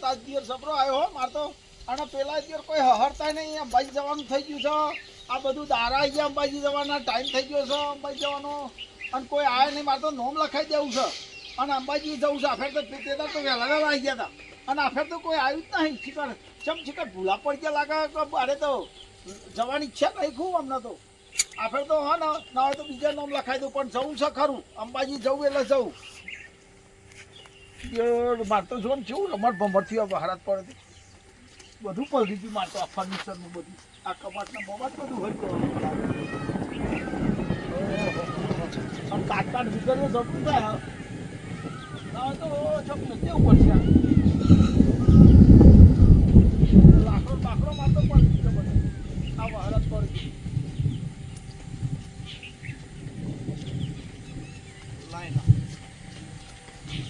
આજ દિવસ સપરો આવ્યો હો માર તો અને પેલા દિવસ કોઈ હહરતા નહીં અંબાજી જવાનું થઈ ગયું છે આ બધું દારા આવી ગયા અંબાજી જવાના ટાઈમ થઈ ગયો છે અંબાજી જવાનો અને કોઈ આવે નહીં મારે તો નોમ લખાઈ દેવું છે અને અંબાજી જવું છે આફેર તો તેદાર તો વહેલા વહેલા આવી ગયા હતા અને આફેર તો કોઈ આવ્યું જ નહીં શિખર ચમ ભૂલા પડી ગયા લાગે અરે તો જવાની ઈચ્છા નહીં ખૂબ અમને તો આફેર તો હા ને ના હોય તો બીજા નોમ લખાઈ દઉં પણ જવું છે ખરું અંબાજી જવું એટલે જવું મારે તો જો ને કેવું રમત ભમત થયું બહાર પડે બધું પલરી ગયું મારે તો આ ફર્નિચરનું બધું આ કબાટના બબાટ બધું હોય તો કાટકાટ વિગરનું જતું થાય ના તો છોકરું કેવું પડશે લાકડો બાકડો મારતો પડી ગયો બધું આ બહાર જ પડી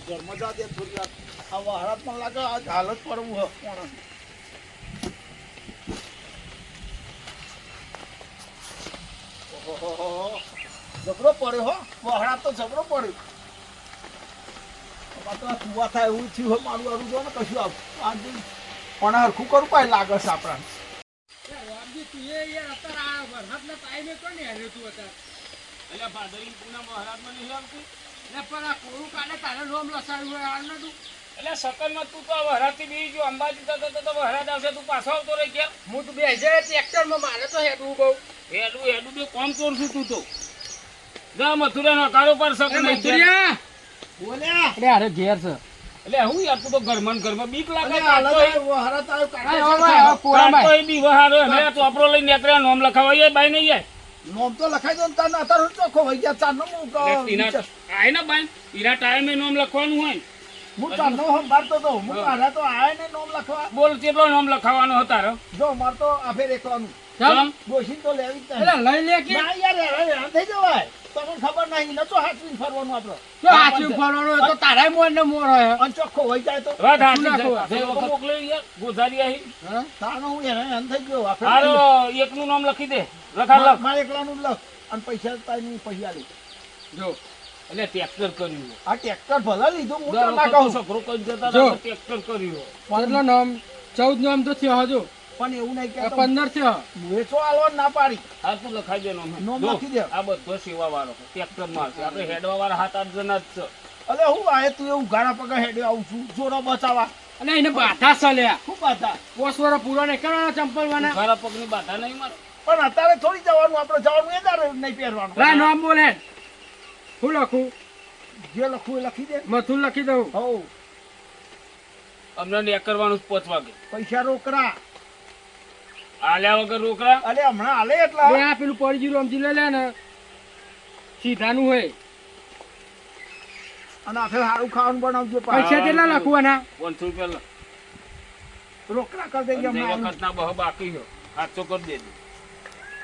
ઘરમાં જા દે થોડી વાર આ વહારાત પણ લાગે આજ હાલત પડવું હ કોણ જબરો પડ્યો હો વહારાત તો જબરો પડ્યો માત્ર કુવા થાય એવું થયું હોય મારું આરું જો ને કશું આજ પણ હરખું કરું પાય લાગે છે આપણા અંબાજી તો વહરાત આવશે તું પાછો આવતો રહી ગયા હું તું બે ટ્રેક્ટર માં મારે તો હેડવું બહુ હેડું બે કોમ ચોરશું તું તો જા મથુરા નો કારો પર મથુરિયા બોલ્યા અરે અરે ઘેર છે એટલે હું યાર તું તો ઘરમાં બીક લાગે વહારાત આવ્યો બી વહારો હે તો આપણો લઈને નીકળ્યા નોમ લખાવાય બાઈ નહીં જાય નોમ તો લખાઈ દો તાર અત્યારે ચોખ્ખો વહી ગયા ચાર નો આય ને બાઈ ઈરા ટાઈમે નોમ લખવાનું હોય હું ચાર નો સંભાળતો તો હું મારા તો આય ને નોમ લખવા બોલ કેટલો નોમ લખાવાનો હતા જો માર તો આફેર એકલાનું ચમ ડોશી તો લેવી જ એટલે લઈ લે કે ના યાર હેરાન થઈ જવાય તમને ખબર નહીં નતો હાચવીને ફરવાનું આપણે તો હાચું ફરવાનો તો તારાય મોર ને મોર હોય અને ચોખ્ખો વહી જાય તો વાત હાચી વખત મોકલે યાર ગોધારી આહી તાનો હું હેરાન થઈ ગયો આફેર હારો એકનું નામ લખી દે લખા લખ મારે એકલાનું લખ અને પૈસા તાઈ પૈસા લે જો એટલે ટ્રેક્ટર કર્યું આ ટ્રેક્ટર ભલા લીધું હું તો ના કહું છોકરો કઈ જતા ટ્રેક્ટર કર્યું કેટલો નામ 14 નામ તો થયો હજુ પણ એવું નહીં કે 15 થયો વેચો આલવા ના પાડી આ તું લખાઈ દે નોમ લખી દે આ બધો સેવા વાળો ટ્રેક્ટર માં છે આપણે હેડવા વાળા 7-8 જણા જ છે અલે હું આયે તું એવું ગાડા પગા હેડે આવું છું જોરો બચાવા અને એને બાધા ચાલ્યા ખૂબ બાધા 5 વર્ષ પૂરો નહીં કરવાના ચંપલ વાના મારા પગની બાધા નહીં મારે પણ અત્યારે થોડી જવાનું આપણે જવાનું એ દારે નહીં પહેરવાનું લા નામ બોલે હું લખું જે લખવું એ લખી દે મથું લખી દઉં હો અમને ને કરવાનું 5 વાગે પૈસા રોકડા આલ્યા વગર રોકડા અલે હમણાં આલે એટલા બે આ પેલું પડી જીરું સમજી લે ને સીધાનું હોય અને આખે સારું ખાવાનું બનાવજો પૈસા કેટલા લખવાના 500 રૂપિયા રોકડા કરી દેજે હમણાં વખત ના બહુ બાકી છે 700 કરી દેજો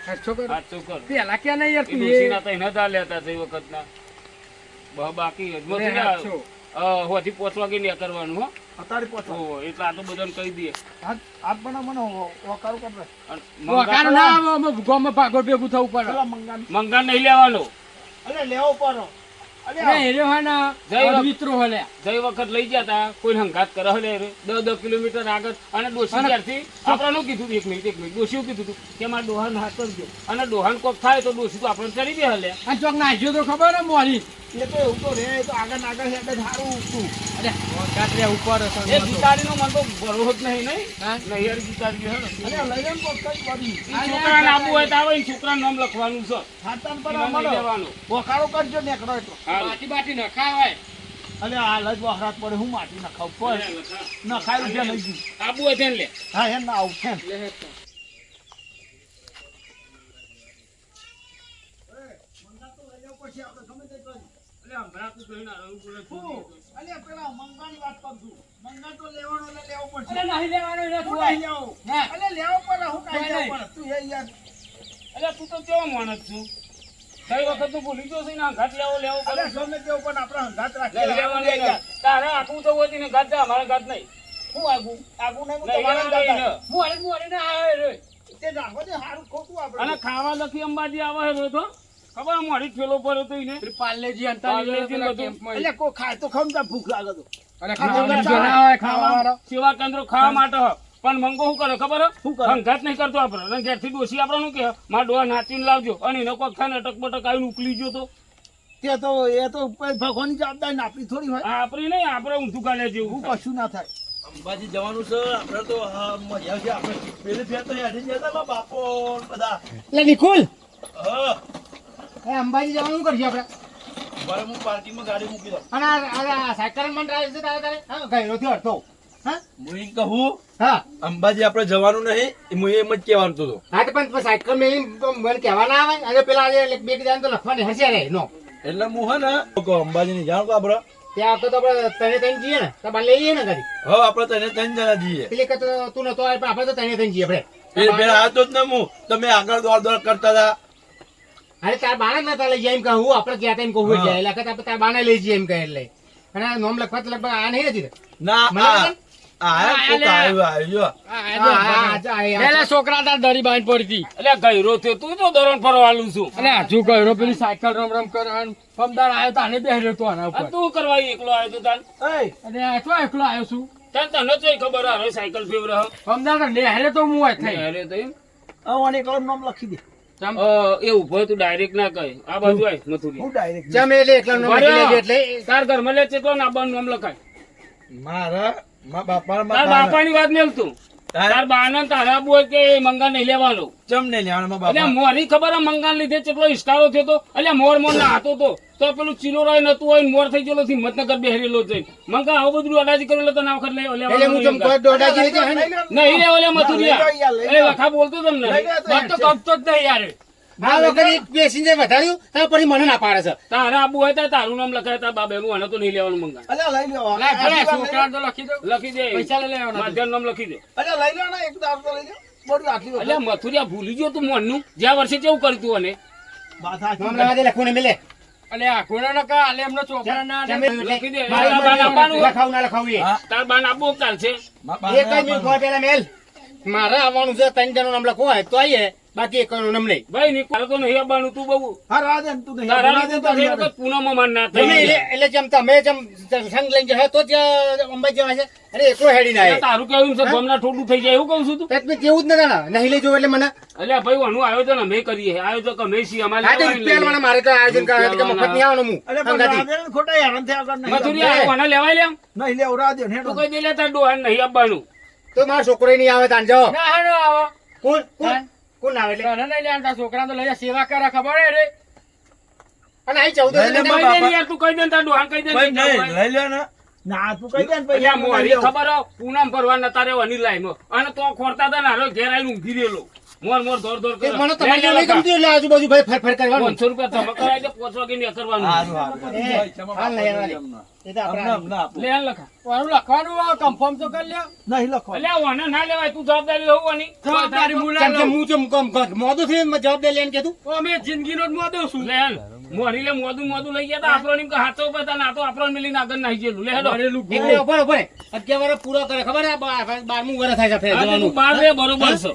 700 કર પેલા ક્યાં નહીં યાર તું ડોસીના તો એના જ આલ્યા હતા તે વખત ના બહુ બાકી છે હોથી 5 વાગે ને કરવાનું હો અત્યારે પહોંચો ઓ એટલે આ તો બધાને કહી દઈએ હાથ બનાવ મને વકારો કરે વકારો ના આવે ગોમાં ભાગોળ ભેગું થવું પડે પેલા મંગાન મંગાન નહીં લેવાનો અલે લેવો પડો અલે અરે હેર્યો હા ના મિત્રો હલે જઈ વખત લઈ ગયા તા કોઈ હંગાત કરે હલે 10 કિલોમીટર આગળ અને ડોસી ત્યારથી આપણને કીધું 1 મિનિટ ડોસીઓ કીધું હતું કે મારા ડોહાન હાથ કરજો અને ડોહાન કોક થાય તો ડોસી તો આપણે ચડી દે હલે આ ચોક નાખ્યો તો ખબર હે મોરી એ તો એવું તો રે એ તો આગળ હેડે સારું ઉઠું અરે ગાત્રે ઉપર એ ગીતારીનો મન તો ભરો જ નહીં નહીં યાર ગીતારી હે અલે લઈ એમ કોક કઈ પડી છોકરાને આપવું હોય તો આવે છોકરાનું નામ લખવાનું છે હાથાન પર નહીં લેવાનું વકારો કરજો નેકડો એટલો બાટી ન ખાવાય અલે આ લજ વહરાત પડે હું માટી ના ખાવ પર ના ખાઈ ઉઠ્યા નહીં ગયું આપવું હોય તેને લે હા એમ ના આવું છે અલે પેલા મંગાની વાત કરશું મંગા તો લેવાનો એટલે લેવો પડશે અરે નહીં લેવાનો એને તું તું નહીં લેવો અલે લેવો પડે હું કાઈ લેવો પડે તું એ યાર એટલે તું તો કેવો માણસ છું કઈ વખત તું ભૂલી ગયો છે ને ઘાટ લેવો અલે પડે ગમે તેવું પણ આપણે હંગાત લઈ લેવાનું રાખીએ નહીં. તારે આખું તો હોય ને ઘાટ જા અમારે ઘાટ નહીં હું આગું નહીં હું લઈ તમારા લેવાનું હંગાત નહીં. મોરે ના આવે રે તે રાખો ને સારું ખોટું આપણે અને ખાવા લખી અંબાજી આવે છે તો ખબર મોડી ફેલો પડ્યો તો એને પાર્લેજી પાર્લેજી અંતા બધું. કેમ્પમાં એટલે કોઈ ખાય તો ખમતા ભૂખ લાગે તો અને ખાવા બીજો ના હોય ખાવા વાળો. સેવા કેન્દ્રો ખાવા માટે હ. પણ મંગો શું કરે ખબર શું કરે? હંગાત નહીં કરતો આપણે અને ઘેરથી ડોસી આપણે શું કે મારા ડોહા નાચીને લાવજો અને એને કોઈક થાય ને અટક બટક આવીને ઉકલી ગયો તો તે તો એ તો ભગવાનની જવાબદારી ને આપણી થોડી હોય. આપણી નહીં આપણે ઊંધું ગાલે હું જેવું કશું ના થાય. અંબાજી જવાનું છે આપણે તો હા, મજા આવશે આપણે પેલી ફેર તો હેઠી જતા હતા બાપો ને બધા એટલે નિકુલ હા એ અંબાજી જવાનું કરશે આપણે બરાબર હું પાર્કિંગમાં ગાડી મૂકી દઉં અને આ સાયકલ માં ડ્રાઈવ છે તારે હા ગયેલો થી અડધો હા હું એમ કહું હા અંબાજી આપણે જવાનું નહીં હું એમ જ કહેવાનું હતું હા તો પણ સાયકલ મેં મને કહેવા ના આવે અને પેલા આજે બે કીધા તો લખવાની હશે રે નો એટલે હું હે ને કહું, અંબાજી ની જાણ આપણે ત્યાં તો આપણે તને તને જઈએ ને તો બાર લઈ જઈએ ને ગાડી હવે આપણે તને 3 જણા જઈએ પેલી કે તું નતો આવે પણ આપણે તો તને તને જઈએ આપણે પેલી ફેર આવતો જ ને હું તમે આગળ દોડ કરતા હતા અરે તાર બાને નતા લઈ જાય એમ કહું આપણે ગયા તા એમ કહું હા. જાય એટલે કે તાર બાને લઈ જઈએ એમ કહે એટલે અને આ નોમ લખવા તો લગભગ આ નહીં હતી ના મને આ ખબર? કોક આવ્યો છોકરા તાર દરી બાંધ પડી એટલે ગયરો થયો તું તો દોરણ ફરવાલું છું અને હજુ ગયો પેલી સાયકલ રમ રમ કરે પમદાર આવ્યો તો આને બેહર્યો તો આના આ ઉપર તું કરવા એકલો આવ્યો તો તાન એય, અને આ તો એકલો આવ્યો છું તાન તને તો ખબર હવે સાયકલ ફેવર હ પમદાર લે તો હું હોય થઈ અરે તો એમ હવે આને એકલાનું નામ લખી દે. એ ઉભો તું ડાયરેક્ટ ના કહે આ બાજુ આય મથુરી હું direct જમે એટલે એકલા નો લખી લેજો એટલે તાર ઘરમાં લે ચેટલો નાબાનું નામ લખાય મારા મા બાપા તાર બાપાની વાત મેલ તું તાર બાને તારા બોલ કે મંગા નહીં લેવાનો ચમ ને લેવાના મા એટલે બાપા મોરી ખબર મંગા લીધે કેટલો ઇસ્ટારો થયો તો એટલે મોર મોર ના હતો તો પેલું ચીલો રાય નતું હોય ને મોર થઈ ગયેલો હિંમતનગર બેહરેલો જઈ મંગા આવું બધું અડાજી કરેલો તો ના વખત એટલે હું જમ કોઈ દોડાજી રીતે હે ને નહીં લે ઓલે મથુરિયા લઈ લો યાર, લઈ લો. એ લખા બોલતો તમને લઈ લો તો વાત તો ગમતો જ નહીં યાર આ વખત એક પેસેન્જર વધાર્યું તો પછી મને ના પાડે છે તારા આબુ હોય તો તારું નામ લખાય તાર બાબેનું આને તો નહીં લેવાનું મંગા અલ્યા લઈ લો. છોકરા તો લખી દો લખી દે પૈસા લઈ લેવાના માધ્યમ નામ લખી દે અલ્યા લઈ લો ને એક દારૂ તો લઈ લો. બધું આટલી વખત. એટલે મથુરિયા ભૂલી ગયો તું મોનનું જ્યાં વર્ષે કેવું કર્યું તું અને વાત સાચી. નામ લખા દે લખું ને મિલે અલે આ કોના ના કા અલે એમનો છોકરા ના લખી દે. લખાવું ના લખાવું એ હા. તાર બાન આપવું ચાલશે મા એક જ મિનિટ બાપા પેલા મેલ મારે આવવાનું છે 3 જણનું નામ લખવું હોય તો આવીએ બાકી એક નું નામ નહીં ભાઈ ની તારે તો નહીં આવવાનું તું બહુ હા, રાહ દે ને તું નહીં. તારા રાહ દે લીધે તો તો નહીં એ આવે. વખત પૂનમમાં માન ના તમે થાય એટલે જેમ તમે જેમ સંગ લઈને જાય તો જ અંબાજી જવાય છે અરે એકલો હેડી ના એટલે તારું કેવું છે ગમના ઠોડું થઈ જાય એવું કહું છું તું તમે કેવું જ નતા ને નહીં લઈ જવું એટલે મને એટલે ભાઈ આનું આયોજન અમે કરીએ આયોજક અમે છીએ અમારે આ તો લેવાય રૂપિયા વાળા મારે તો આયોજન કરે કે મફત નહીં આવવાનું હું અલ્યા પણ અંગાથી. રાહ દે ને, ખોટા હેરાન થયા વગર નહીં મથુરિયા આવવાનું. આને લેવાય લે નહીં લેવું, રાહ દે ને, હેડો. તું કઈ દે લે તાર ડોહાને નહીં આવવાનું તો મારો છોકરો નહીં આવે તાન જાઓ ના હાનો આવો કોણ કોણ કોણ આવે એટલે છોકરા તો લઈ સેવા કરે ખબર રે અને અહીં 14 લઈ લે જણા બાપા. ભાઈ દે યાર તું કઈ દે ને તાર ડોહાને કઈ દે ભાઈ ને નહીં લઈ લે ને ના, તું કહી દે ને પછી એટલે આપણે મોરી લઈ લેવું. ખબર હો પૂનમ ભરવા નતા રહેવાની લાઈનમાં અને તો ખોરતા હતા ને હારો ઘેર આવીને ઊંઘી રહેલો મોર મોર દોર દોર કરે. મને તમારે જેવું નહીં ગમતું એટલે આજુબાજુ ભાઈ ફર ફર કરવાનું 500 રૂપિયા ધમક કરાય છે 5 વાગે નહીં કરવાનું હારું, હારું. એ, ભાઈ, ક્ષમા હાલ નહીં પાડો, આવવાની. એમના. એ તો આપણે હમણાં, હમણાં આપો. લે હાલ લખા મારું લખવાનું કન્ફર્મ તો કરી લ્યો નહીં લખો. એટલે ઓને ના લેવાય તું જવાબદારી હોવાની જવાબદારી જવાબદારી કેમ કે હું જેમ મોદું થયું જવાબદારી લઈને કીધું અમે જિંદગીનો જ મોદો છું લે હાલ મોરી લે મોદું લઈ ગયા તા આપણો નીમ કે હાથો ઉપર તા ના તો આપણો મિલીને આગળ નાહી ગયેલું લે હેડો એટલે ઉભો રહો, ઉભો રહો. 11 વર્ષ પૂરો કરે ખબર છે 12મું વર્ષ થાય છે ફેર આ તો જવાનું. તું બાર રે બરોબર છે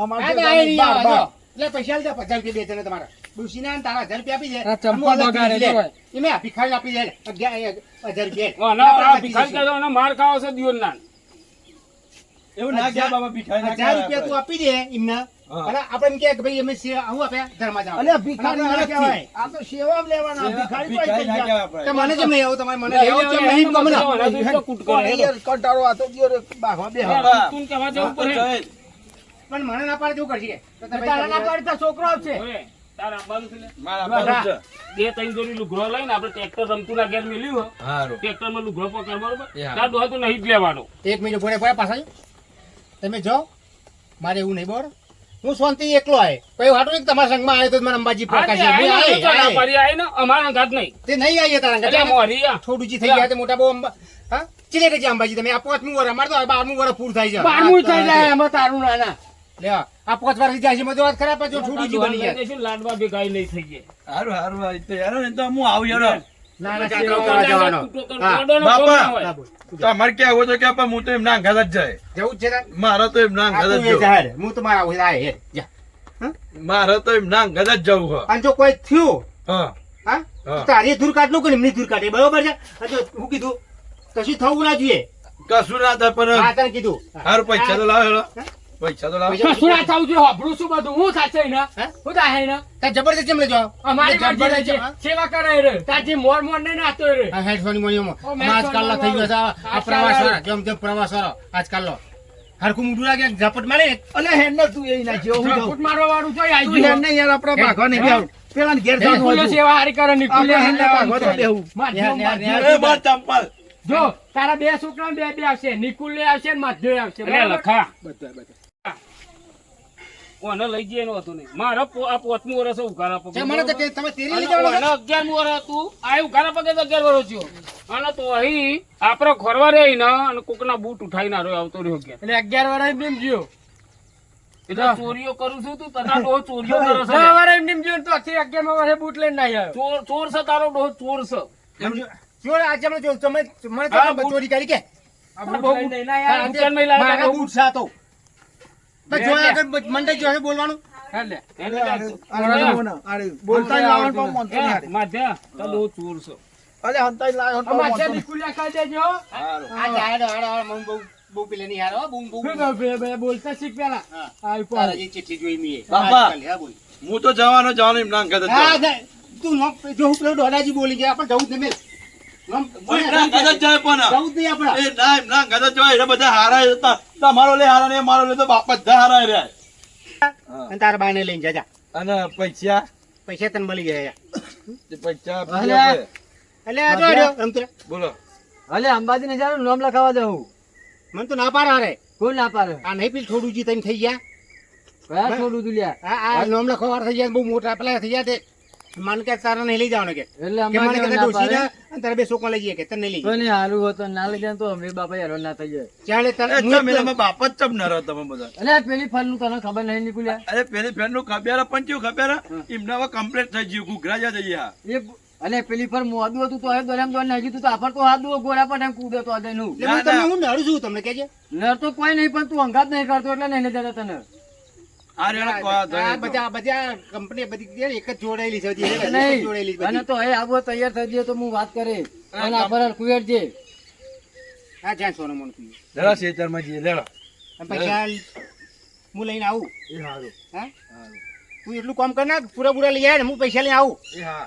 અમારે આ તો તો આ રહી બાર, આવો, બાર. જો. એટલે પૈસા લીધા 50 રૂપિયા બે જણે તમારા ડુસીના ને તારા 1000 રૂપિયા આપી જાય આ ચંપા અમુક અલગ બગાડે લે. તો હોય. એમે આ ભિખારી આપી જાય 1000 રૂપિયા ઓના આ ભિખારી કહેતો ઓના માર ખાવો છે દિયોન ના એવું ના કહેવાય બાબા, ભીખાઈ ના 1000 રૂપિયા તું કહેવાય આપી દે એમને હા. અને આપણે એમ કે ભાઈ અમે હું આપ્યા ધર્મા જવા અલ્યા ભિખારી ના અલગથી. કહેવાય. આ તો સેવા લેવાના આપણે. ભિખારી ભીખાઈ ના પાસે કહેવાય તો આપણે. મને જેમ નહીં આવું તમારે મને લેવું છે, એમ નહીં ગમે ના. કંટાળો આ તો ગયો રે બાઘમાં બે હાથ. બાપા, તું કહેવા જવું બાપા પડે જય. પણ મને ના પાડે જેવું કરશે તો તમે તારા ના પાડે તો છોકરો આવશે ઓય, તારા આપવાનું છે લે. મારા આપવાનું છે. બે ત્રણ જોડી લુગડો લઈને આપણે ટ્રેક્ટર રમતું ના ઘેર મેલ્યું હોય હારું. ટ્રેક્ટરમાં લુગડો પકડ બરોબર એ હા. તાર ડોહા તો નહીં જ લેવાનો એક મિનિટ ભોળે ભોળે પાછા જાઓ. તમે જાઓ મારે એવું નહીં બરોબર હું શાંતિ એકલો આવે કઈ વાટો નહીં કે તમારા સંગમાં આવ્યો તો મને અંબાજી હા, પ્રકાશ તે આઈને આય, તો ના આય. પાડી આઈને અમારા ઘાત નહીં તે નહીં આવીએ તારા એટલે અંગાત. મોરી આ. થોડું જી થઈ ગયા તે મોટા બહુ હા ચીલે કે અંબાજી તમે આ 5મું વર અમારે તો 12મું વર પૂરું થાય છે 12મું થઈ જાય એમાં તારું નાના લેવા આ 5 વાર જાય છે મજો વાત ખરાબ પછી થોડું જી બની જાય દઈશું, લાડવા ભેગા નહીં થઈ ગયા હારું, હારું, આ તો યાર, એ તો હું આવું યાર. ના ના જાત્રા સેવા કરવા જવાનો હા ઓરડોનો બાપા. કોમ ના હોય. ના બોલ તો અમારે ક્યાં આવું તો કે આપા, હું તો એમના અંગાત જ જાય. જવું જ છે તાર? મારે તો એમના આ અંગાત તું જ એ જવું. જાહેર હું તો મારા આવું આય જા મારે તો એમના અંગાત જ જવું છે. અને જો કોઈ થયું હા હા હા. તારી ધૂર કાઢ નું કે એમની ધૂર કાઢે બરોબર છે અને જો હું કીધું કશું થવું ના જોઈએ. કશું ના થાય પણ હા, તને કીધું. હારું પૈસા તો લાવો હેડો. પૈસા તો લાવો. શું ના થવું જોઈએ હોભળું છું બધું હું સાચે ને હે? હું થાય ને તાર જબરદસ્ત કેમ લેજો? અમારી જબરદસ્ત મરજી છે હા? સેવા કરે રે તાજી મોર મોર ને નાતો રે આ હેડફોનની મોનીઓમાં. ઓ, મેં આજકાલના થઈ ગયો છે આ આજકાલ પ્રવાસ વાળું. વાળા. જેમ તેમ પ્રવાસ વાળો આજકાલનો. હરખું મોઢું લાગે ઝપટ મારે ને. અલે હેન્ડર તું એ નાખ્યો હું જાઉં. ફૂટ મારવા વાળું જોઈ આઈ તું હેન્ડ નહીં યાર આપણે ભાગવા નહીં બેહવું. પેલા ને ઘેર જવાનું નિકુલ્યો હતું. સેવા હારી કરે નિકુલ્યો આપણે હેન્ડ ભાગવા તો બેહવું. એ માર ચંપલ. જો તારા બે છોકરા બે આવશે નિકુલ્ય આવશે ને માધ્યો આવશે અરે બરાબર? લખા બધા. ઓને લઈ જઈએ એનું હતું નહીં મારા આ 5મું વર્ષ ઉઘાડા પગે છે મને તો કે તમે તેરી લઈ અને જવાના ઓને 11મું વર્ષ હતું આ ઉઘાડા પગે તો 11 વર્ષ થયો અને તો અહીં આપણે ખોરવા રહી ને અને કોકના બૂટ ઉઠાઈને આરો આવતો રહ્યો કે એટલે 11 વર્ષ એમ જીઓ એટલે ચોરીઓ કરું છું તું તથા ડોહ ચોરીઓ કરે છે 10 વર્ષ એમ જીઓ તો આથી 11 વર્ષે બૂટ લઈને ના આવ્યો ચોર છે તારો ડોહ ચોર છે જો આજે મને જો તમે મને હા, તો ચોરી કરી કે આપણે બહુ લઈને ના આવ્યા. દુકાન માં લાવ્યા મારા બહુ બૂટ સાતો બસ જો આગળ મંડે જો હે બોલવાનું. એટલે એને આરે બોનો, આરે બોલતા જ લાવવાનું પણ મોનતો નહીં હારે. માધ્યા તો ડોહ ચોર છે અલે હંતાઈ લાવ્યો પણ અમાર મોનતો છે નહીં. નિકુલ્યા ખાઈ દેજો આ જાડો હાડો મને બહુ પેલે નહીં હારો બહુ શું કહું બે બોલતા શીખ પેલા હા. આવી તારા પાડી. જે ચિઠ્ઠી જોઈ મીએ. બાપા. આજકાલ, હા બોલ. હું તો જવાનો એમ ના કહેતો હા જાય. તું નો જો હું પેલો દોડાજી બોલી ગયા આપણે જવું જ નહીં મેલ. ના કહેતો જાય પણ જવું જ નહીં આપણા. એ ના એમ ના કહેતો જાય એટલે બધા હારા હતા તમારો લે હારા ને મારો લે તો બાપ બધા હારા રહ્યા અને તારા બાને લઈને જા જા. અને પૈસા પૈસા તને મળી ગયા તે પૈસા અલ્યા. એટલે આ જો આડ્યો રમતો. બોલો અલે અંબાજી ને જાવ નામ લખાવા દઉં મને તો ના પાડે હારે. કોણ ના પાડે આ નહીં પેલું થોડું જી તમે થઈ ગયા. કયા છોડું તું લ્યા આ નામ લખવા વાળા થઈ ગયા બહુ મોટા પેલા થઈ ગયા તે મન કે તારા નહીં લઈ જવાનો કે એટલે કે મને અંબાજી કહેતા ના ડોશી પાડે ના અને તારા બે છોકરા લઈ જઈએ કે તને નહીં લઈ જાય. કોઈને હારું હતો ના લઈ જાય તો અમે બાપા હેરાન ના થઈ જાય ચાલે તારે એ તમે તમે બાપ જ ચમ ન રહો તમે બધા અલે આ પેલી ફળ નું તને ખબર નહીં નીકળ્યા અરે પેલી ફેન નું ખબર પણ કેવું ખબર એમને હવે કમ્પ્લીટ થઈ ગયું ઘૂઘરા જા જઈએ હા એ અલે પેલી ફળ મોદું હતું તો એ દોરામ દોર નાખી તું તો આપણ તો હાથ દો ગોળા પર એમ કૂદે તો આજે નું એટલે હું તમને હું નડું છું તમને કહેજે. નર તો કોઈ નહીં પણ તું અંગાત નહીં કરતો એટલે નહીં જતા તને આ રેડો આ બધા કંપની બધી એક જ જોડાયેલી છે બધી. એક જ નહીં જોડાયેલી છે અને બધી. તો એ આવો તૈયાર થઈ જાય તો હું વાત કરે અને આ કુવેર જે હા જ્યાં સોનું મોનું પીએ. જરા શેતરમાં જઈએ લેડો અને પૈસા હું લઈને આવું. એ સારું હા તું એટલું કામ કર નાખ પૂરા પૂરા લઈ આવે ને હું પૈસા લઈને આવું. એ હા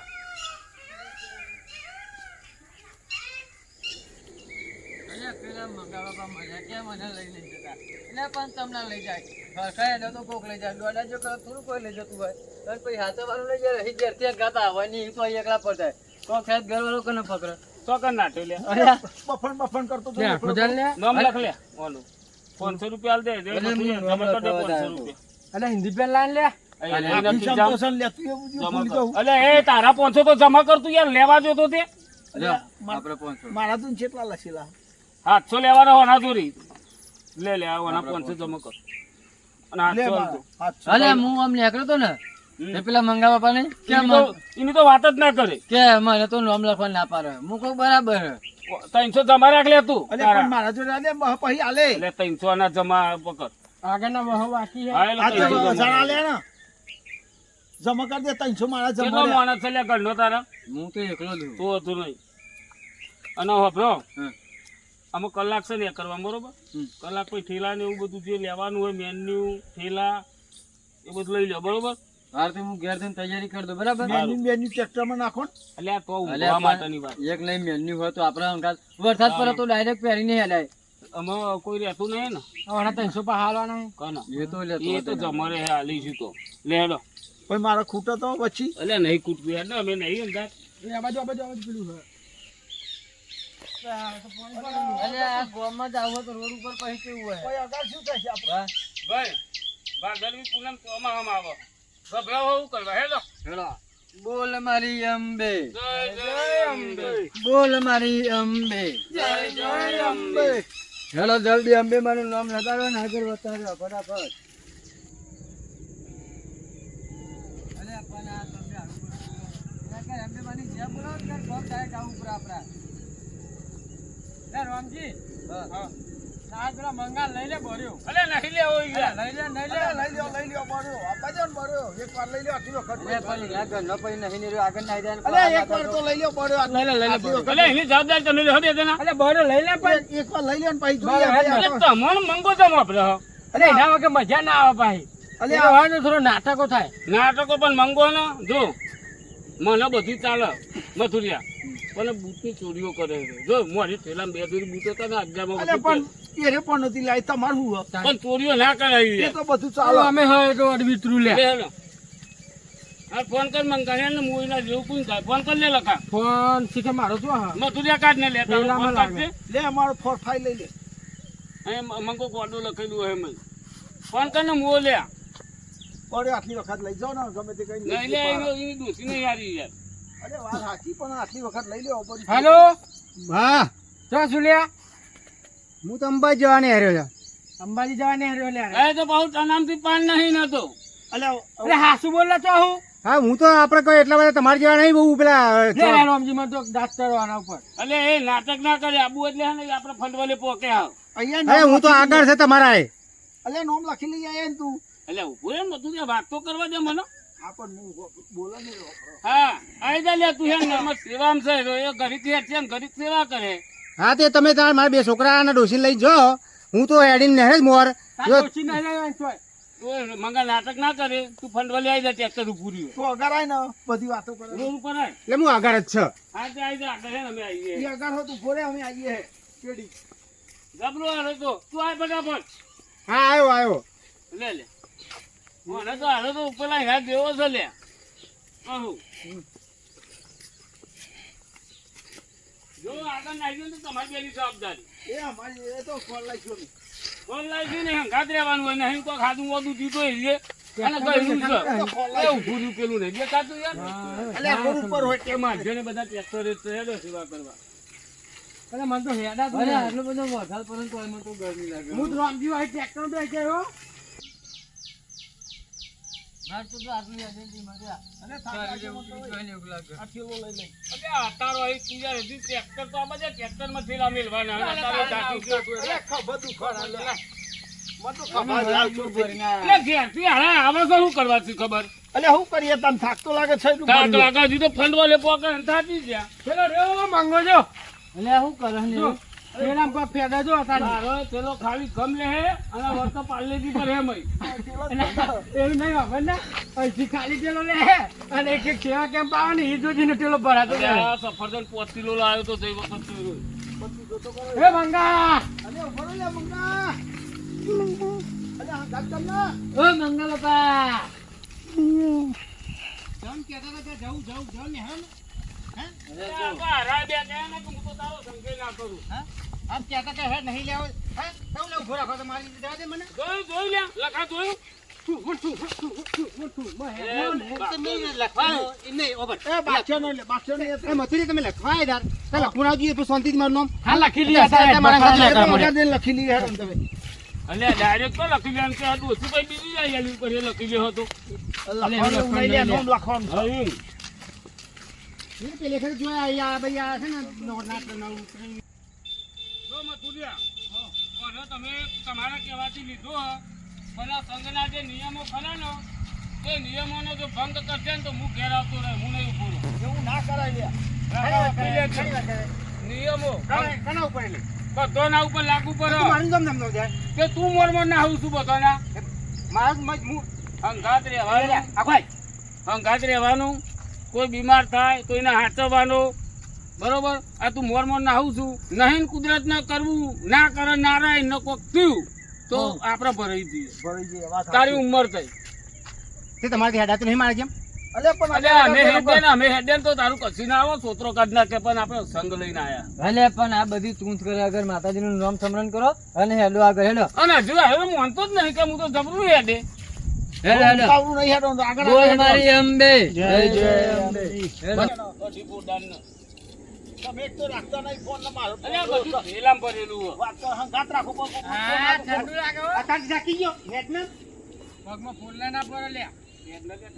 પેલા મંગા બાપા મને કેમ મને લઈ લઈ જતા એટલે પણ તમને લઈ જાય ખરખાય તો કોક લઈ જાય દોડા જો થોડું કોઈ લઈ જતું હોય તો પછી હાથે વાળું લઈ જાય રહી ઘેર ત્યાં ગાતા હોય ની તો એકલા પડતા કોક સાહેબ ઘર વાળો કને પકડે ચોકન નાઠો લે બફણ કરતો તો લે મજા લે નામ લખ લે ઓલું 500 રૂપિયા આલ દે દે એટલે બધું હું જમા કર દે નામ 500 લખવા રૂપિયા અલે હિન્દી પેન લાઈન લે અલે આ નથી ખિસ્સામાં જામ. તો સન લેતું એવું બધું જમા ભૂલી કર. જાઉં. અલે એ તારા 500 તો જમા કર તું યાર લેવા જોતો તે આપણે 500 મારા તું કેટલા લખેલા 700 લેવાના હોના દોરી લે લે આ હોના 500 જમા કર અને લે 800 મારા, આલજો. 800. અલે હું આમ નીકળ્યો તો ને એ પેલા મંગા બાપા ને કે એની તો વાત જ ના કરે કે મને તો નામ લખવા ના પાડે હું કહું બરાબર 300 જમા રાખ લે તું અલે તારા. પણ મારા જોડે આલે પછી આલે એટલે 300 ના જમા પકડ આગળના વહુ બાકી હા એટલે આ તો 300 હજાર જમા. આલે ને જમા કરી દે 300 મારા કેટલો જમા રહ્યા. માણસ છે લે ઘરનો તારા હું તો એકલો છું તું હતું નહીં અને હોભરો હમ. આમાં કલાક છે ને એ કરવા બરોબર હમ. કલાક પછી ઠેલા ને એવું બધું જે લેવાનું હોય મેન્યુ ઠેલા એ બધું લઈ લો બરોબર હાર તો હું ઘેર થઈને તૈયારી કરી દઉં બરાબર મેન્યુ ટ્રેક્ટરમાં નાખો ને. એટલે આ તો અલે ઊંઘવા પણ માટેની વાત એક નહીં મેન્યુ હોય તો આપણે અંગાત વરસાદ પડે તો ડાયરેક્ટ પહેરી નહીં હલાય આમાં કોઈ રહેતું નહીં ને હમણાં 300 પા હાલવાના કના એ તો લેતો એ તો જમરે હે હાલીશું તો લે હેડો પછી મારા ખૂટા તો પછી એટલે નહીં કૂટવું હેડો અમે નહીં અંદાજ આ બાજુ પેલું છે. અલે આ ગામમાં જ આવો તો રોડ ઉપર પછી કેવું હોય પછી આગળ શું થશે આપણે? હા? ભાઈ ભાગલવી પૂનમ તો આમાં આવો ગભરાવો એવું કરવા હેડો હેલો. બોલ મારી અંબે જય જય અંબે બોલ મારી અંબે જય જય અંબે હેલો જલ્દી અંબે મારું નામ લગાડો ને આગળ વધારો ફટાફટ અલે પણ આ તમે આગળ બોલો કે અંબે માની જે બોલો કે કોમ થાય કામ ઉપર આપડા એ રામજી હા ના પેલા મંગા લઈ લે ભર્યો અલે નહીં લેવો યાર લઈ લે લઈ લ્યો બરો આપા જો ને બરો એક વાર લઈ લ્યો આટલી વખત પછી આગળ ન પડી નહીં ને આગળ ના જાય અલે એક વાર તો લઈ લ્યો બરો લઈ લે અલે એની જવાબદારી તમે લેહો દે દેના અલે ભરો લઈ લે પણ એક વાર લઈ લ્યો ને પછી બરો, જોઈએ અલે તમોન મંગો તમ આપડે હો અલે એના વગર મજા ના આવે ભાઈ અલે અલે હવે થોડો નાટકો થાય નાટકો પણ મંગો ને જો મને બધું ચાલે મથુરિયા પણ બૂટની ચોરીઓ કરે છે જો મારી થેલા બે દોરી બૂટો હતા ને અગિયારમાં અલે પણ એ પણ નથી લાઈ તમારું હો પણ ચોરીઓ ના કરાવી એ યાર તો બધું ચાલો ચાલે અમે હવે તો અડવિતરું લે લે હેલો હા ફોન કર મંગાને ને મોઈના જેવું કોઈ થાય ફોન કર લે લખા ફોન શીખે મારો શું હા મથુરિયા કાઢ ને લે તારો થેલામાં ફોન કાઢજે લે અમારો ફોર ફાઈ લઈ લે અહીં મંગો કોડો લખેલું હે મય ફોન કર ને મો લે બરો આટલી વખત લઈ જાઓ ને ગમે તે કઈ નહીં લે એની દોષી નહીં યારી યાર અરે વાત સાચી પણ આટલી વખત લઈ લ્યો પછી હેલો હા ચો સુલ્યા હું તો અંબાજી જવાની હાર્યો છે. અંબાજી જવાની હર્યો લે એ તો બહુ તનામથી પાન નહીં નતો અલે અરે હાસુ બોલલા ચો હું હા હું તો આપણે કોઈ એટલા બધા તમારા જેવા નહીં બહુ પેલા લે રામજી માં તો દાંત ચડવાના ઉપર એટલે એ નાટક ના કરે આબુ એટલે હે ને આપણે ફંડવાલે પોકે આવ અહીંયા અરે હું તો આગળ છે તમારા એ અલે નોમ લખી લઈ આયા ને તું એટલે ઉભું એમ નતું ત્યાં વાત તો કરવા દે મને હા પણ હું બોલો ને હા આઈ જા લે તું હે ને મત સેવામ છે તો એ ઘડીક છે ને ઘડીક સેવા કરે હા તે તમે તારા મારા બે છોકરાના ડોસી લઈ જાઓ હું તો હેડીને નહેર જ મોર જો ઓછી નહીં લેવાની તોય તું મંગા નાટક ના કરે તું ફંડવાલે આવી જા ટ્રેક્ટર પૂરી તું અગર આય ને બધી વાતો કરે રોડ ઉપર આય એટલે હું આગળ જ છે. હા તે આવી જા આગળ હે ને અમે આવીએ એ અગર હો તું ફોરે અમે આવીએ હે કેડી જબરો હાલે તો તું આય ફટાફટ હા આવ્યો આવ્યો લે લે મને તો હાલે તો ઉપર લાઈ હાથ દેવો છે લે કહું જો આગળ નાખી દો તો તમારી બેની જવાબદારી એ અમારી એ તો ફોન લાગ્યો ને ફોન લાવી ને હંગાત રહેવાનું હોય નહીં તો ખાધું વધુ દીધો અને ગયું છે એ ઊભું રહ્યું પેલું નહીં દેખાતું યાર અલે રોડ ઉપર હોય કે માધ્યને બધા ટ્રેક્ટરે ચહેરો સેવા કરવા અરે મને તો હેડા તો અરે આટલો બધો વરસાદ પડે તો મને તો ગરમી લાગે હું તો રામજી ભાઈ ટ્રેક્ટર બે ગયો માર તો આટલી એજન્સી મજા અને સારી જેવું જોઈને એવું લાગે આ થેલો લઈ લે અરે અતારો અહીં તું હજી ટ્રેક્ટર તો આ બધા ટ્રેક્ટરમાં થેલા મેલવાના અને અતારો જાતું છે. અલે ખબર દુખણ અલે મને તો ખબર લાવ છું એટલે ઘેરથી હાલે આવે તો શું કરવા છે ખબર અલે હું કરીએ તને થાક તો લાગે છે તું તાક લાગા હજી તો ફંડવાલે પોકે ને થાતી ગયા પેલો રેવો માંગો જો એટલે શું કરે ને પેલા પર ફેડા જો હતા તારો પેલો ખાલી ગમ લે હે અને વર્તો પાર્લેજી પર હે મય એવું નહીં ખબર ને અહીંથી ખાલી પેલો લે અને એક એક સેવા કેમ્પ આવે ને એ જોઈને પેલો ભરાતો અરે જાય આ સફરજન 5 કિલો લાવ્યો તો જઈ વખત હે મંગા અલે ઉભો લે મંગા અલે હા ગાત કર ના ઓ મંગા બાપા જમ કહેતા હતા કે જાઉં ને હે હારા બે કહે ને કે હું તો તારો સંગે ના કરું આમ કહેતા કે હે નહીં લેવો હે કેવું લેવું ઉભો રાખો તો મારી રીતે જવા દે મને જોઈ લે લખા જોયું એ બાચ્યો ને લે બાચ્યો ને એ મથુરી તમે લખવાય યાર તો લખવું ના જોઈએ તો શાંતિથી મારું નામ હા લખી લે લખી લી હે તમે અલે ડાયરેક્ટ તો લખી લે કે આ ઓછું કઈ બીજી જાય એની ઉપર એ લખી લે હતો લખવાનું નહીં લે નોમ લખવાનું છે. હા એ પેલે ખરે જોયા અહીંયા ભાઈ આ છે ને નાટ નવું જો મથુરિયા ઓને તમે તમારા કહેવાથી લીધો પણ આ સંઘના જે નિયમો ખરા ને તે નિયમોનો જો ભંગ કરશે ને તો હું ઘેર આવતો રહે હું નહીં ઉભો રહું. એવું ના કરાય લે નિયમો કના ઉપર એટલે બધાના ઉપર લાગુ પડે મારું નામ નામ જાય કે તું મોરમાં ના આવું છું બધાના મારું હું હંગાત રહેવાનું આભાઈ હંગાત રહેવાનું કોઈ બીમાર થાય તો એને હાચવવાનો બરોબર આ તું મોર ના આવું છું નહીં કુદરત ના કરવું ના કરે નારાયણ ન કોક થયું તો આપણે ભરાઈ જઈએ ભરી જઈએ વાત તારી ઉંમર થઈ તે તમારી હેડાતું નહીં મારે કેમ અલે પણ એટલે અમે હેડે તો તારું કશું ના આવો સોતરો કાઢ નાખે પણ આપણે સંગ લઈને આયા ભલે પણ આ બધી તું કરે આગળ માતાજીનું નામ સ્મરણ કરો અને હેડો આગળ હેડો અને હજુ હવે માનતો જ નહીં કે હું તો જબરું હેડે હેડો હેડો આવડું નહીં હેડો તો આગળ બોલ આગળ મારી અંબે જય જય અંબે. હેડો. પછી પોતાને તમે એક તો રાખતા નહીં ફોન ને મારો અલે આ બધું થેલામાં ભરેલું હોય. વાત તો હંગાત રાખો પણ આ ઠંડુ લાગે હો. આ તારી જાકી ગયો હેડ ને પગમાં ફોડલા ના પડે લ્યા.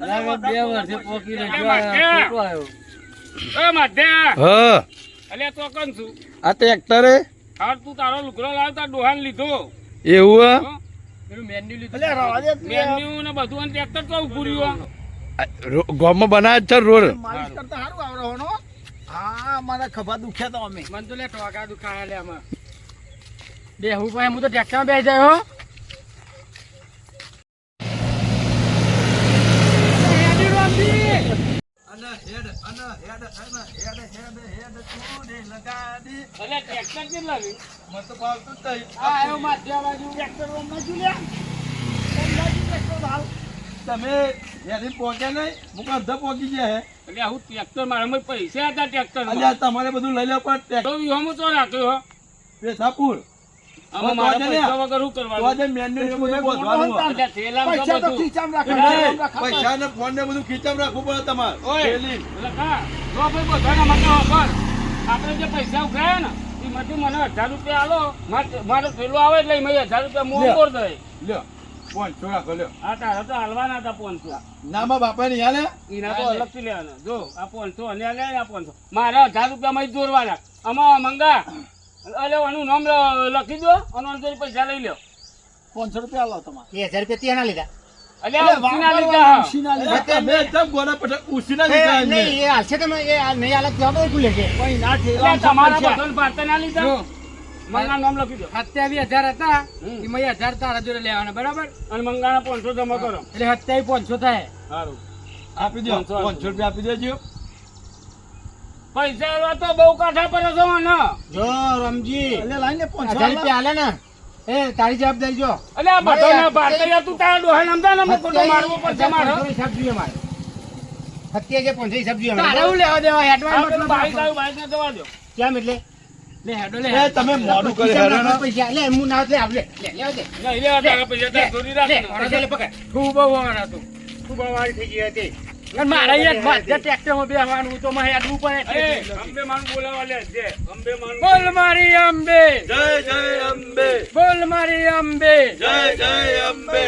અરે બે વર્ષે પોકી અલે માથે. આવ્યો એ માધ્યા હા અલે તો કન છું આ ટ્રેક્ટરે હાર તું તારો લુગડો લાવ તાર ડોહાન લીધો એવું હે? હો? પેલું મેન્યુ લીધું એટલે રવા દે તું યાર. મેન્યુ ને બધું અને ટ્રેક્ટર તો ઉભું રહ્યું ગામમાં બનાવે છે રોડ માલિશ કરતા સારું આવડે હોનો. હા મને ખભા દુખ્યા તો અમે મને તો લે ટોકા દુખાયા લે આમાં બેહું ભાઈ હું તો ટ્રેક્ટરમાં બેસી જાય હો એટલે ટ્રેક્ટર કેટલા રે? આ આવ્યો માધ્યા બાજુ ટ્રેક્ટર ઓમ ના લ્યા ઓમ ના ટ્રેક્ટર હાલ તમે હેરી પહોંચ્યા નહીં હું અડધા પહોંચી ગયા હે એટલે આવું ટ્રેક્ટર મારામાં પૈસા હતા ટ્રેક્ટર અલ્યા તમારે બધું લઈ લો પણ તો વિહોમો તો રાખ્યો હો પેશાપુર આમાં મારા પૈસા વગર શું કરવાનું તો આજે મેન્યુ ને બધું બોધવાનું એટલે થેલામાં તો પૈસા તો બધું ખીચામ રાખે પૈસા ને ફોન ને બધું ખીચામ રાખવું પડે તમારે ઓય થેલી. એટલે કા જો ભાઈ બધાના માટે ખબર આપણે જે પૈસા ઉઘરાયા ને એમાંથી મને 1000 રૂપિયા આલો મારો થેલો આવે એટલે મેં 1000 રૂપિયા મોં લ્યો. બોર દે લ્યો 500 રાખો લ્યો આ તારા તો હાલવાના હતા 500 નામા બાપા ને યાલે એના તો અલગથી લેવાના જો આ 500 અને આ લે આ 500 મારે 1000 રૂપિયા માં દોરવાના આમાં મંગા અલે આનું નામ લખી દો અને અંદર પૈસા લઈ લ્યો 500 રૂપિયા લો તમારે એ 1000 રૂપિયા ત્યાં ના લીધા અલે આ ઉછીના લીધા ઉછીના લીધા. તમે તમ ગોના પટ ઉસીના એ લીધા નહીં એમને. એ હાલશે તમે એ આ નહીં હાલત જવાબ કોઈ લેશે કોઈ ના એટલે ઠેલા તમારા પૈસા. બધાને પાતા ના લીધા જો. મંગા નામ લખી દો 27,000 હતા હમ. એમાં 1000 તારા જોડે લેવાના બરાબર અને મંગાના 500 જમા કરો એટલે 27,500 થાય સારું આપી દો 500 રૂપિયા આપી દેજો પૈસા આલવા તો બહુ કાઠા પર છો મને જો રમજી એટલે લાઈને 500 1000 રૂપિયા હાલે ને એ તારી જવાબદારી જો અલે આ બધાના ભારતીય તું તારા ડોહાને સમજા ને અમને ખોટો મારવો પડશે મારે 500 હિસાબ જોઈએ મારે સત્ય 500 હિસાબ જોઈએ તારે મારે હું લેવા દેવા એડવાન્સ આ પેલું મતલબ બાઈક રાખો. આવ્યું બાઈકને જવા દો કેમ એટલે લે હેડો લે એ તમે મોડું કરે હિસાબ હેરાન. રાખો પૈસા લે હું ના લે આવલે લે લેવા દે નહીં લે તારા પૈસા તારા ચોરી રાખ લે ને. પૈસા લે પકડ ખૂબ વાર હતું ખૂબ વાળી થઈ ગઈ હતી અને મારે અહીંયા માધ્યા ટ્રેક્ટરમાં બેસવાનું તો મારે હેડવું પડે એ, અંબે માન બોલાવા લે જે અંબે માન બોલ મારી અંબે જય જય અંબે બોલ મારી અંબે જય જય અંબે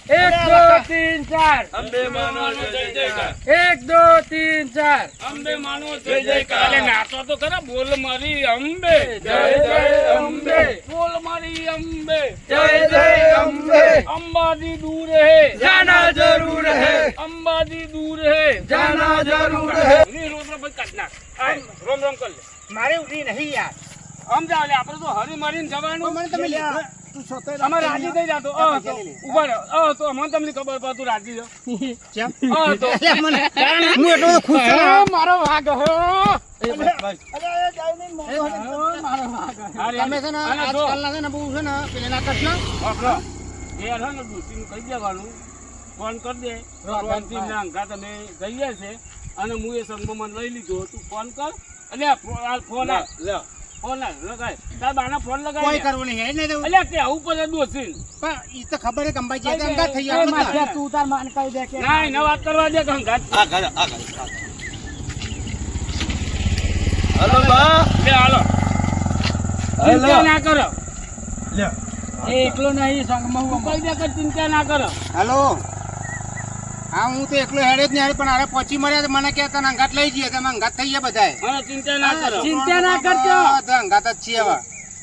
1 2 3 4 અંબે માનો જય જયકાર 1 2 3 4 અંબે માનો જય જયકાર અલે નાચો તો ખરા બોલ મારી અંબે જય જય અંબે બોલ મારી અંબે જય જય અંબે અંબાજી દૂર હે જાના જરૂર હે અંબાજી દૂર હે જાના જરૂર હે ની રોમ રોમ ભાઈ કાઢ નાખ આય, રોમ રોમ કર લે મારે ઉઠી નહીં યાર આમ જાવ લે આપણે તો હરી મરીને જવાનું મને તમે લે તું સોતે અમે રાજી થઈ જાતો ઉભા રહો તો અમને તમને ખબર પડે તું રાજી છો કેમ તો એટલે મને હું એટલો બધો ખુશ છું મારો વાઘ હો અરે એ જાય નહીં મોઢો હે. મારો વાઘ તમે છે ને આને જો. આજકાલના છે ને બહુ છે ને પેલા કૃષ્ણ આપણો એ હે ને દુસીનું કહી દેવાનું ફોન કરી દે રોનથી નાંગા તમે જઈએ છે અને હું એ સંગમાં મને લઈ લીધો તું ફોન કર એટલે આ ફોન આ લે ફોન આ લગાય તાર બાના ફોન કોઈ લગાય કરવું નહીં હે ને તો એટલે કે આવું પડે દોસી પણ ઈ તો ખબર હે કે અંબાજી હતા અંગાત થઈ એ ગયા માધ્યા તું તાર માન કહી દે કે ના એના વાત કરવા દે કંગાત આ કરે હલો બા લે હાલો ચિંતા ના કરો લે એ એકલો નહીં સંગમાં હું કહી દે કે ચિંતા ના કરો હાલો હા હું તો એકલો હેડે જ નહીં હેડે પણ હારે પહોંચી મળ્યા તો મને કે તને અંગાત લઈ જઈએ તમે અંગાત થઈ ગયા બધાય અને ચિંતા ના કરો ચિંતા ના કરજો હા, તો અંગાત જ છીએ હવે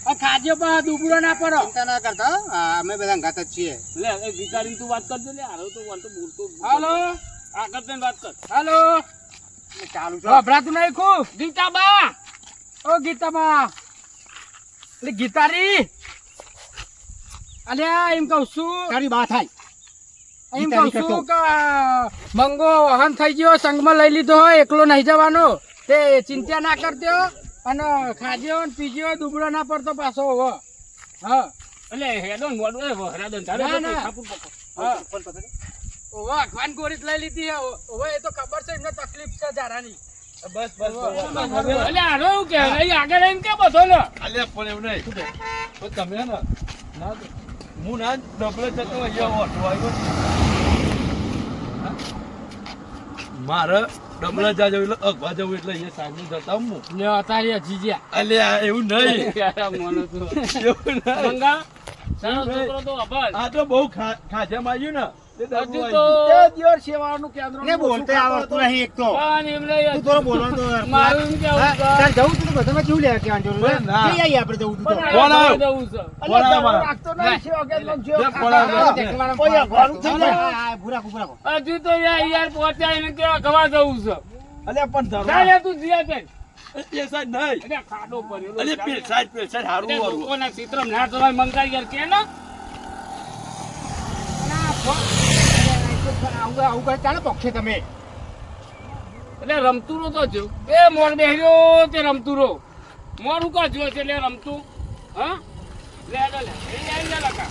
આ ખાજો પણ દુબળો ના પડો ચિંતા ના કરતા હો. હા, અમે બધા અંગાત જ છીએ લે એ ભિખારી તું વાત કરજે લે હારો તો વાંધો બોલતો હાલો આગળ તને વાત કર હાલો ચાલુ છો ગભરાતું નહીં ખૂબ ગીતાબા ઓ ગીતાબા એટલે ગીતારી અલ્યા એમ કહું છું તારી બા થાય એમ ગીતારી કહું છું કરતો. કે મંગો વહન થઈ ગયો સંગમાં લઈ લીધો હોય એકલો નહીં જવાનો તે ચિંતા ના કરજો અને ખાજો ને પીજો દુબળો ના પડતો પાછો હવે હા એટલે હેડો ને મોડું એ વહરાદન તારે ના, ના. ખાપું પકડ. હા ઓવે અખવાન ગોરીત લઈ લીધી હે ઓવે એ તો ખબર છે એમને તકલીફ છે જારાની બસ બસ એટલે હારો એવું કે અહીં આગળ આવીને કે બધો ને અલ્યા પણ એવું નહીં તો તમે હે ને ના હું ના ડબલે જતો અહીંયા ઓટો આવ્યો મારે ડબલે જા જવું એટલે અગવા જવું એટલે અહીંયા સાંજે જતા હું લે અતારી જીજ્યા અલ્યા એવું નહીં મોનો તું એવું નહીં મંગા તારો છોકરો તો અભલ આ તો બહુ ખાજામાં આવ્યું ને હજુ તો તે દિવસ સેવાનું કેન્દ્ર ને બોલતે આવડતું નહીં એક તો પણ એમને તું થોડો બોલવાનું તો મારું એમ કેવું હા, છે, તાર જવું તું તો બધામાં કેવું લેવા કહેવાનું જરૂર છે? ના. જઈ આવીએ આપણે જવું તું તો. પણ કોણ આવ્યો? જવું છે. અલ્યા, બોલાવો, દવા બોલાવો. રાખતો નહીં, સેવા કેન્દ્રનો સેવા જે બોલાવો, કાકા. બોલાવો. કોઈ અઘવાનું થઈ જાય. હા, હા, ભૂરા ભૂરા કહો. હજુ તો યાર પહોંચ્યા એને કેવા ખવા જવું છે અલ્યા, પણ ધરવા. ચાલે તું જીયા કે એ સાહેબ નહીં. એટલે ખાડો પડેલો અરે ચાલે. પેસાજ હારું એટલે હારું. લોકોના ચિત્રમ ના જવાય મંગાઈ યાર કે ના આવું આવું કરે ચાલે પક્ષે તમે એટલે રમતુરો તો જો એ મોર બેહર્યો તે રમતુરો મોરું કા જો છે એટલે રમતું હા લે લે લે એ આઈ લે લકા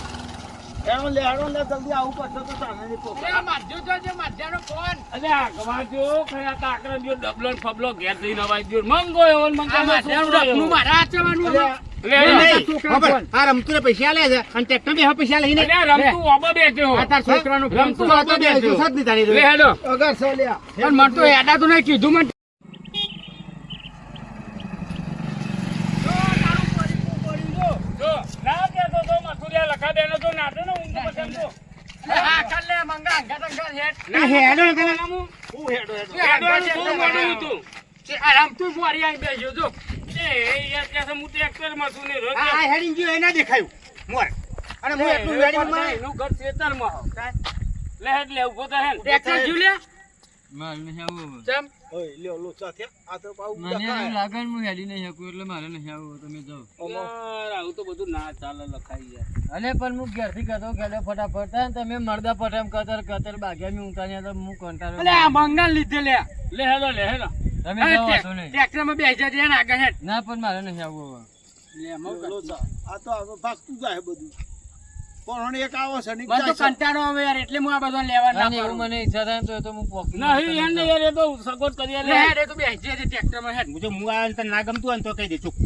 એનો લેહાડો લે, જલ્દી આવું પડશે તો ચાલે નહીં પોક. અલે આ ગવાજો ખયા કાકરા જો ડબલો ને ફબલો ઘેર જઈને અવાજ જો મંગો એવો ને મંગો અલ્યા, લે નહીં, ખબર, આ રમતું ને પૈસા લે છે અને ટ્રેક્ટર બે પૈસા લઈને અલે રમતું ઓબો બેઠો આ તાર છોકરાનો ફોન રમતું તો ઓબો હતો બે બેઠો દિવસ જ નહીં તારી લે જોડે. હેડો અગર છે લ્યા. પણ મન તો હેડા તો નહીં કીધું મને જો ના કેતો તો મથુરિયા લખા દેનો તો નાટો ને ઊંઘ પસંદ તો ના, હેડો ને તમે. આ હેડીને ગયો એ ના દેખાયું મોર અને હું એટલું વેડી માં મારે નહીં આવવું હવે. ઓય, લ્યો, લોચા થયા. આ તો પાછું મને એવું દેખાય. લાગે ને હું હેડી નહીં શકું એટલે મારે નહીં આવવું તમે જાઓ અલે પણ હું ઘેરથી કહેતો ગયેલો ફટાફટ ને તમે મરદા પટામ કતર કતર બાગ્યા મી ઉતાર્યા તો હું કંટાળો તમે જાઓ વાંધો નહીં. ના પણ મારે નહીં આવવું હવે. લ્યો, લોચા. આ તો હવે ભાગતું જાય બધું. પણ એક આવો છે ને એક મને તો જાય છે. કંટાળો આવે યાર એટલે હું આ બધો લેવા ના અને એવું પાડું. મને ઈચ્છા થાય ને તો હું પોકી નહીં યાર ને યાર એ તો સગવડ કરી આલે. હું જો હું આ તને ના ગમતું હોય ને તો કહી દે ચૂપ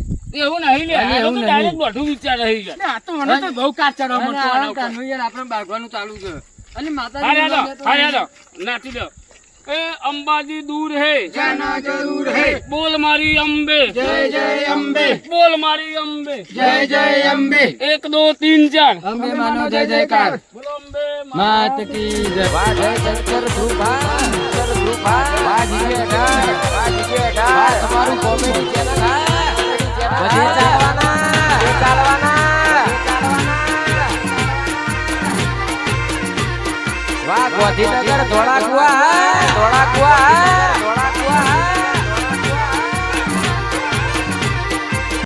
એવું નહીં લે અને આ એવું તો નહીં. ડાયરેક્ટ બધું વિચાર રહી જાય આપણે બાગવાનું ચાલુ છે અને હારે હાલો, માતાજી હારે હાલો. નાચી દો એ અંબાજી દૂર હે જાના જરૂર હે બોલ મારી અંબે જય જય અંબે બોલ મારી અંબે જય જય અંબે 1 2 3 4 અંબે માનો જય જયકાર બોલો અંબે માત કી જય તમારું કોમેડી ચેનલ બધે ચાલવાના વાહ ગોધીનગર ધોળાકુવા